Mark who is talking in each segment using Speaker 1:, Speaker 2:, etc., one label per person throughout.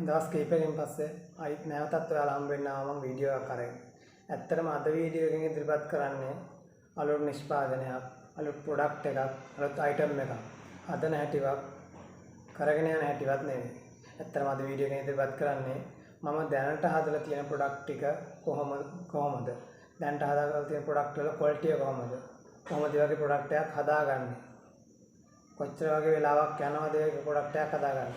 Speaker 1: දවස් කීපයකින් පස්සේ අයිත් නැවතත් ඔයාලා හම්බ වෙන්න ආවම වීඩියෝ එකක් අරගෙන. ඇත්තටම අද වීඩියෝ එකකින් ඉදිරිපත් කරන්නේ අලුත් නිෂ්පාදනයක්, අලුත් ප්‍රොඩක්ට් එකක්, අලුත් අයිටම් එකක්. හදන හැටිවත් කරගෙන යන හැටිවත් නෙවෙයි. ඇත්තටම අද වීඩියෝ එකකින් ඉදිරිපත් කරන්නේ මම දැනට හදලා තියෙන ප්‍රොඩක්ට් ටික කොහොමද? දැනට හදාගන්න තියෙන ප්‍රොඩක්ට් වල ක්වොලිටි එක කොහොමද? කොහොමද මේ වගේ ප්‍රොඩක්ට් එකක් හදාගන්නේ? කොච්චර වගේ වෙලාවක් යනවද මේ ප්‍රොඩක්ට් එකක් හදාගන්න?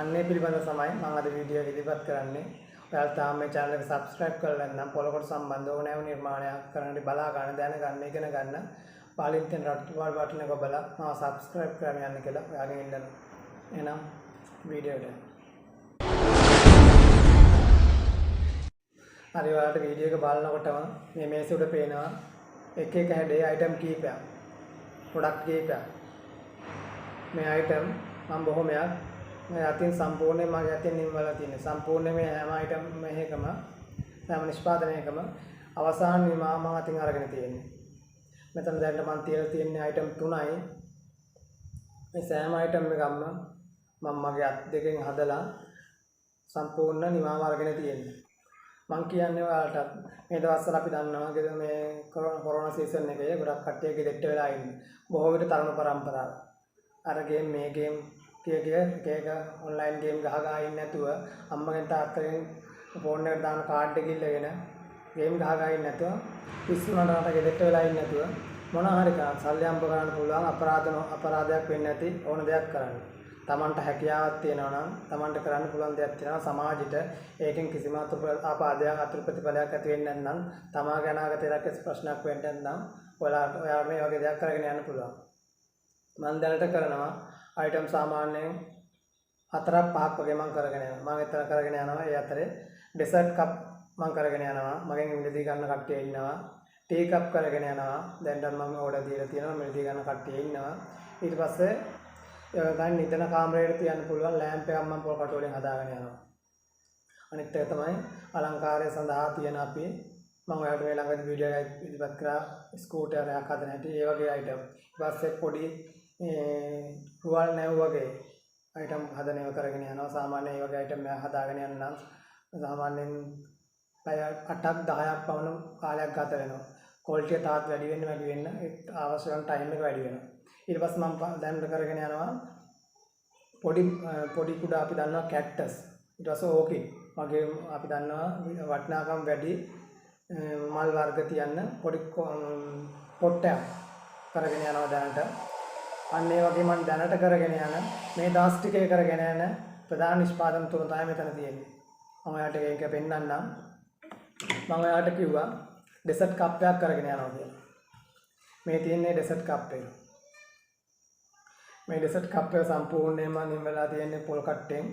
Speaker 1: අන්නේ පිළිබඳව තමයි මම අද වීඩියෝ එක ඉදිරිපත් කරන්නේ. ඔයාලා තාම මේ channel එක subscribe කරලා නැත්නම් පොලකට සම්බන්ධ ඕනෑම නිර්මාණයක් කරන්න බලා ගන්න, දැනගන්න, ඉගෙන ගන්න. පාලින් තියෙන රට්ටුවල් බටන් එක ඔබලා මම subscribe කරගෙන යන්න කියලා ඔයාගෙන් ඉල්ලනවා. එහෙනම් වීඩියෝ එකට. හරි ඔයාලට වීඩියෝ එක බලනකොටම මේ මේසෙ උඩ පේනවා එක එක හැඩේ item කීපයක්. product කීපයක්. මේ item මම බොහොමයක් මේ අතින් සම්පූර්ණයෙන් මගේ අතින් නිම්වලා තියෙන සම්පූර්ණයෙන් මේ හැම item එකම හැම නිෂ්පාදනයකම අවසාන නිමාව මම අතින් අරගෙන තියෙන්නේ. මෙතන දැන් මම තියලා තියෙන item 3යි. මේ සෑම item එකක්ම මම මගේ අත් දෙකෙන් හදලා සම්පූර්ණ නිමාව අරගෙන තියෙන්නේ. මම කියන්නේ ඔයාලට මේ දවස්වල අපි දන්නවා මේ කොරෝනා සීසන් එකේ ගොඩක් කට්ටිය ගෙදරට වෙලා ඉන්නේ. බොහෝ විට තරුණ පරම්පරාව අර ගේම් මේ ගේම් එක ඔන්ලයින් ගේම් ගහගා ඉන්නේ නැතුව අම්මගෙන් තාත්තගෙන් ෆෝන් එකට දාන කාඩ් එක ඉල්ලගෙන ගේම් ගහගා ඉන්නේ නැතුව පිස්සු නඩනට ගෙදරට වෙලා ඉන්නේ නැතුව මොනවා හරි කරන් සල්ලි අම්බ කරන්න පුළුවන් අපරාධයක් වෙන්නේ නැති ඕන දෙයක් කරන්න. තමන්ට හැකියාවක් තියෙනවා නම් තමන්ට කරන්න පුළුවන් දෙයක් තියෙනවා සමාජෙට ඒකෙන් කිසිම අතුරු ප්‍රතිඵලයක් ඇති වෙන්නේ නැත්නම් තමාගේ අනාගතයට ප්‍රශ්නයක් වෙන්නේ නැත්නම් ඔයාලා මේ වගේ දෙයක් කරගෙන යන්න පුළුවන්. මම දැනට කරනවා item සාමාන්‍යයෙන් 4-5ක් වගේ මම කරගෙන යනවා. මම එතන කරගෙන යනවා. ඒ අතරේ dessert cup මම කරගෙන යනවා. මගෙන් මිලදී ගන්න කට්ටිය ඉන්නවා. tea cup කරගෙන යනවා. දැන් මම ඕඩර් දීලා තියෙනවා. මිලදී ගන්න කට්ටිය ඉන්නවා. ඊට පස්සේ දැන් නිදන කාමරේට තියන්න පුළුවන් ලෑම්ප් එකක් මම පොල් කටු වලින් හදාගෙන යනවා. අනිත් එක තමයි අලංකාරය සඳහා තියෙන අපි මම ඔයාලට මේ ළඟදී වීඩියෝ එකක් ඉදිරිපත් කරා ස්කූටර් එකක් හදන හැටි ඒ වගේ item. ඊට පස්සේ පොඩි රුවල් නැව් වගේ item හදන ඒවා කරගෙන යනවා. සාමාන්‍යයෙන් මේ වගේ item එකක් හදාගෙන යන්න නම් සාමාන්‍යයෙන් පැය 8ක් 10ක් පමණ කාලයක් ගත වෙනවා. ක්වොලිටි එක තාත් වැඩි වෙන්න අවශ්‍ය කරන ටයිම් එක වැඩි වෙනවා. ඊට පස්සේ මම දැන් කරගෙන යනවා පොඩි කුඩා අපි දන්නවා කැක්ටස්. ඊට පස්සේ ඕකිඩ් වගේ අපි දන්නවා වටිනාකම් වැඩි මල් වර්ග තියන්න පොඩි පොට්ටයක් කරගෙන යනවා දැනට. අන්න ඒ වගේ මම දැනට කරගෙන යන මේ දවස් ටිකේ කරගෙන යන ප්‍රධාන නිෂ්පාදන තුන තමයි මෙතන තියෙන්නේ. මම ඔයාලට ඒක පෙන්නන්නම්. මම ඔයාලට කිව්වා ඩෙසර්ට් කප් එකක් කරගෙන යනවා කියලා. මේ තියෙන්නේ ඩෙසර්ට් කප් එක. මේ ඩෙසර්ට් කප් එක සම්පූර්ණයෙන්ම නිම් වෙලා තියෙන්නේ පොල් කට්ටෙන්,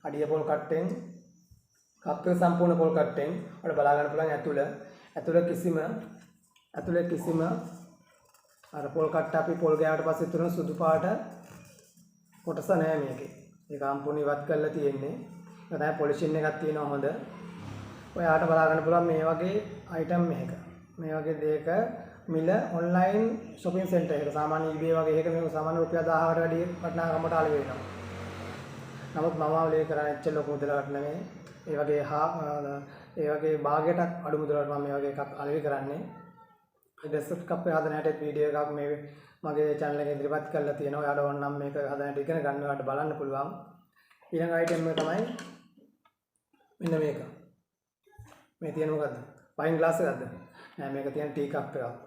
Speaker 1: අඩිය පොල් කට්ටෙන්, කප් එක සම්පූර්ණ පොල් කට්ටෙන්. ඔයාලා බලා ගන්න පුළුවන් ඇතුළේ කිසිම අර පොල් කට්ට අපි පොල් ගෑවට පස්සේ තුන සුදු පාට කොටස නෑ මේකේ. ඒක සම්පූර්ණ ඉවත් කරලා තියෙන්නේ. ඒක තමයි පොලිෂින් එකක් තියෙනවා හොඳ. ඔයාලට බලා ගන්න පුළුවන් මේ වගේ item එකක. මේ වගේ දෙයක මිල ඔන්ලයින් shopping center එකක සාමාන්‍ය eBay වගේ එකක මේක සාමාන්‍ය රුපියල් 1000කට වැඩි වටිනාකමට අලෙවි වෙනවා. නමුත් මම අවලේ කරන්නේ එච්චර ලොකු මුදලකට නෙමෙයි. ඒ වගේ භාගයටත් අඩු මුදලකට මම මේ වගේ එකක් අලෙවි කරන්නේ. ඩෙසර්ට් කප් එක හදන හැටි වීඩියෝ එකක් මේ මගේ channel එකේ ඉදිරිපත් කරලා තියෙනවා. ඔයාලා ඕන නම් මේක හදන හැටි ඉගෙන ගන්න ඔයාලට බලන්න පුළුවන්. ඊළඟ item එක තමයි මෙන්න මේක. මේ තියෙන මොකද්ද? වයින් ග්ලාස් එකක්ද? නෑ මේක තියෙන ටී කප් එකක්.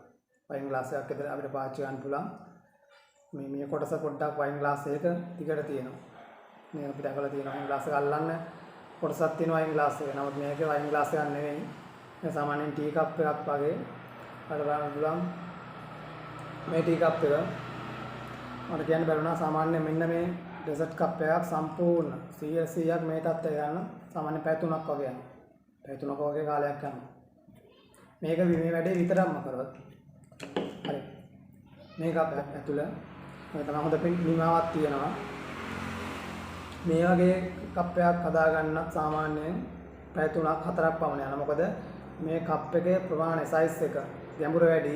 Speaker 1: වයින් ග්ලාස් එකක් විතර අපිට පාවිච්චි කරන්න පුළුවන්. මේ කොටස පොඩ්ඩක් වයින් ග්ලාස් එක දිගට තියෙනවා. මේ අපි දැකලා තියෙනවා වයින් ග්ලාස් එක අල්ලන්න කොටසක් තියෙනවා වයින් ග්ලාස් එක. නමුත් මේකේ වයින් ග්ලාස් එකක් නෙවෙයි. මේ සාමාන්‍යයෙන් ටී කප් එකක් වගේ අර බලන්න පුළුවන් මේ ටී කප් එක මට කියන්න බැරුණා සාමාන්‍ය මෙන්න මේ ඩෙසර්ට් කප් එකක් සම්පූර්ණ 100ක් මේ තත්ත්වය ගන්න සාමාන්‍ය පැය 3ක් වගේ යනවා. පැය 3ක වගේ කාලයක් යනවා. මේක මේ වැඩේ විතරක්ම කරවත්. හරි. මේක ඇතුළ මේ තමයි හොඳ නිමාවක් තියෙනවා. මේ වගේ කප් එකක් හදා ගන්නත් සාමාන්‍යයෙන් පැය 3ක් 4ක් පමණ යනවා. මොකද මේ කප් එකේ ප්‍රමාණය සයිස් එක ගැඹුර වැඩි.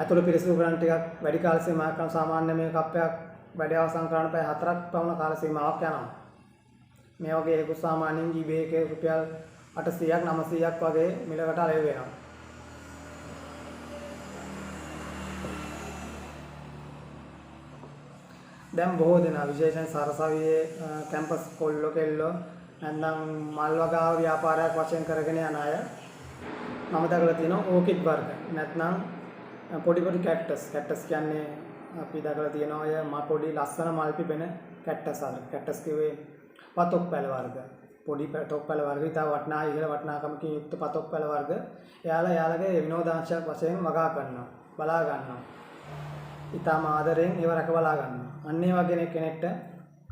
Speaker 1: ඇතුළ පිරිසිදු කරන්න ටිකක් වැඩි කාල සීමාවක් කරන සාමාන්‍ය මේ කප් එකක් වැඩි අවසන් කරන්න පැය 4ක් පමණ කාල සීමාවක් යනවා. මේ වගේ එකු සාමාන්‍යයෙන් eBay එකේ රුපියල් 800ක් 900ක් වගේ මිලකට අලෙවි වෙනවා. දැන් බොහෝ දෙනා විශේෂයෙන් සරසවියේ කැම්පස් කොල්ලෝ කෙල්ලෝ නැත්නම් මල් වගාව ව්‍යාපාරයක් වශයෙන් කරගෙන යන අය මම දැකලා තියෙනවා ඕකිඩ් වර්ග නැත්නම් පොඩි පොඩි කැක්ටස් කියන්නේ අපි දැකලා තියෙනවා ඔය පොඩි ලස්සන මල් පිපෙන කැක්ටස් වර්ග. කැක්ටස් කිව්වේ පතොක් පැල වර්ග. පොඩි පතොක් පැල වර්ග ඉතා වටිනා ඉහළ වටිනාකමකින් යුක්ත පතොක් පැල වර්ග. එයාලගේ විනෝදාංශයක් වශයෙන් වගා කරනවා. බලා ගන්නවා. ඉතාම ආදරෙන් ඒව රැකබලා ගන්නවා. අන්න ඒ වගේ කෙනෙක්ට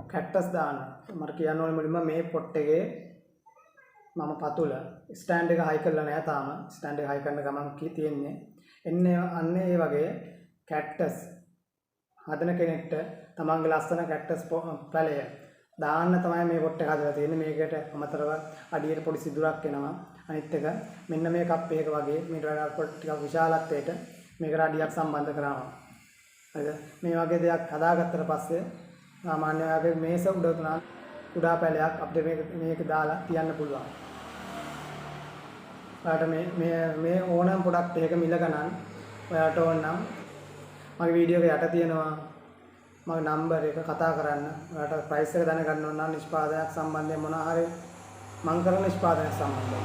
Speaker 1: කැක්ටස් දාන්න. මට කියන්න ඕනේ මුලින්ම මේ පොට් එකේ මම පතුල ස්ටෑන්ඩ් එක හයි කරලා නැහැ තාම. ස්ටෑන්ඩ් එක හයි කරන ගමන් තියෙන්නේ. අන්න ඒ වගේ කැක්ටස් හදන කෙනෙක්ට තමන්ගේ ලස්සන කැක්ටස් පැලය දාන්න තමයි මේ පොට් එක හදලා තියෙන්නේ. මේකට අමතරව අඩියට පොඩි සිදුරක් එනවා. අනිත් එක මෙන්න මේ කප් එක වගේ මේ ඩ්‍රැගන් පොට් ටිකක් විශාලත්වයට මේකට අඩියක් සම්බන්ධ කරනවා. හරිද? මේ වගේ දෙයක් හදාගත්තට පස්සේ සාමාන්‍ය වගේ මේස උඩ තුනක් කුඩා පැලයක් අපිට මේක දාලා තියන්න පුළුවන්. ඔයාලට මේ ඕනම ප්‍රොඩක්ට් එකක මිල ගණන් ඔයාලට ඕන නම් මගේ වීඩියෝ එක යට තියෙනවා මගේ නම්බර් එක කතා කරන්න. ඔයාලට ප්‍රයිස් එක දැනගන්න ඕන නම් නිෂ්පාදනයක් සම්බන්ධයෙන් මොනවා හරි මම කරන නිෂ්පාදනයක් සම්බන්ධයෙන්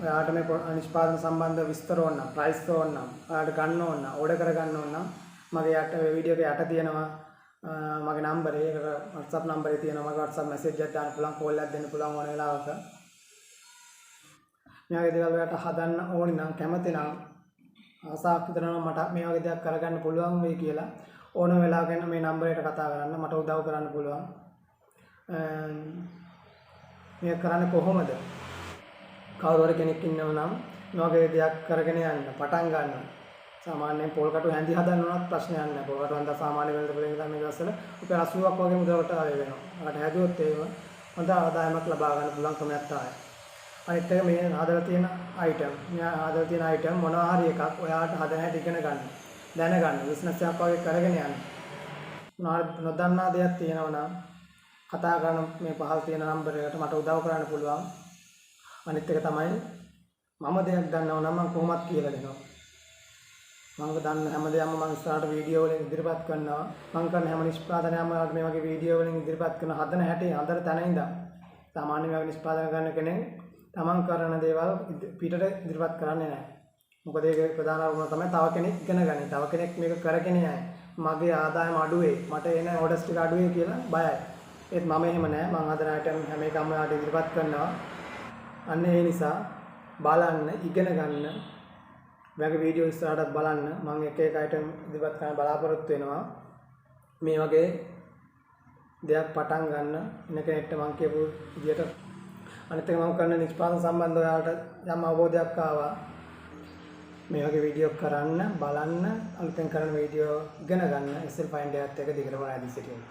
Speaker 1: ඔයාලට මේ නිෂ්පාදන සම්බන්ධ විස්තර ඕන නම් ප්‍රයිස් ඕන නම් ඔයාලට ගන්න ඕන නම් ඕඩර් කරගන්න ඕන නම් මගේ යට වීඩියෝ එක යට තියෙනවා මගේ නම්බර් එක WhatsApp නම්බරේ තියෙනවා. මගේ WhatsApp මැසේජ් එකක් දාන්න පුළුවන්, කෝල් එකක් දෙන්න පුළුවන් ඕන වෙලාවක. මේ වගේ දේවල් වලට හදන්න ඕනි නම් කැමති නම් ආසාවක් හිතනවා මට මේ වගේ දෙයක් කරගන්න පුළුවන් වෙයි කියලා ඕන වෙලාවක මේ නම්බරේට කතා කරන්න මට උදව් කරන්න පුළුවන්. මේක කරන්නේ කොහොමද? කවුරු හරි කෙනෙක් ඉන්නව නම් මේ වගේ දෙයක් කරගෙන යන්න පටන් ගන්න. සාමාන්‍යයෙන් පොල් කටු හැඳි හදන්න උනත් ප්‍රශ්නයක් නැහැ. පොල් කටු හන්ද සාමාන්‍ය වෙළඳපොලේ ඉඳන් මේ දවස්වල රුපියල් 80ක් වගේ මුදලකට ආවේ වෙනවා. අකට හැදුවොත් ඒව හොඳ ආදායමක් ලබා ගන්න පුළුවන් ක්‍රමයක් තමයි. අනිත් එක මේ හදලා තියෙන අයිටම්. මේ හදලා තියෙන අයිටම් මොනවා හරි එකක් ඔයාලට හදන හැටි ඉගෙන ගන්න. දැනගන්න. බිස්නස් එකක් වගේ කරගෙන යන්න. නොදන්නා දෙයක් තියෙනවා නම් කතා කරන මේ පහළ තියෙන නම්බර් එකට මට උදව් කරන්න පුළුවන්. අනිත් එක තමයි මම දෙයක් දන්නවා නම් මම කොහොමද කියලා දෙනවා. මම දන්න හැම දෙයක්ම මම ඉස්සරහට වීඩියෝ වලින් ඉදිරිපත් කරනවා. මම කරන හැම නිෂ්පාදනයක්ම මේ වගේ වීඩියෝ වලින් ඉදිරිපත් කරන හදන හැටි හදන තැන ඉඳන් සාමාන්‍ය මේ නිෂ්පාදනය කරන කෙනෙක් තමන් කරන දේවල් පිටට ඉදිරිපත් කරන්නේ නැහැ. මොකද ඒක ප්‍රධාන වුණ තමයි තව කෙනෙක් ඉගෙන ගන්න. තව කෙනෙක් මේක කරගෙන යයි. මගේ ආදායම අඩුවේ, මට එන ඕඩර්ස් ටික අඩුවේ කියලා බයයි. ඒත් මම එහෙම නැහැ. මම හදන අයිටම් හැම එකම ආඩ ඉදිරිපත් කරනවා. අන්න ඒ නිසා බලන්න, ඉගෙන ගන්න. මගේ වීඩියෝ ඉස්සරහට බලන්න. මම එක එක අයිටම් ඉදිරිපත් කරන්න බලාපොරොත්තු වෙනවා. මේ වගේ දෙයක් පටන් ගන්න ඉන්න කෙනෙක්ට මම කියපු විදියට අනිත් එක මම කරන නිෂ්පාදන සම්බන්ධව ඔයාලට යම් අවබෝධයක් ආවා. මේ වගේ වීඩියෝ කරන්න, බලන්න, අලුතෙන් කරන වීඩියෝ ඉගෙන ගන්න SL Finder එකත් එක දිගටම ආදී සිටින්න.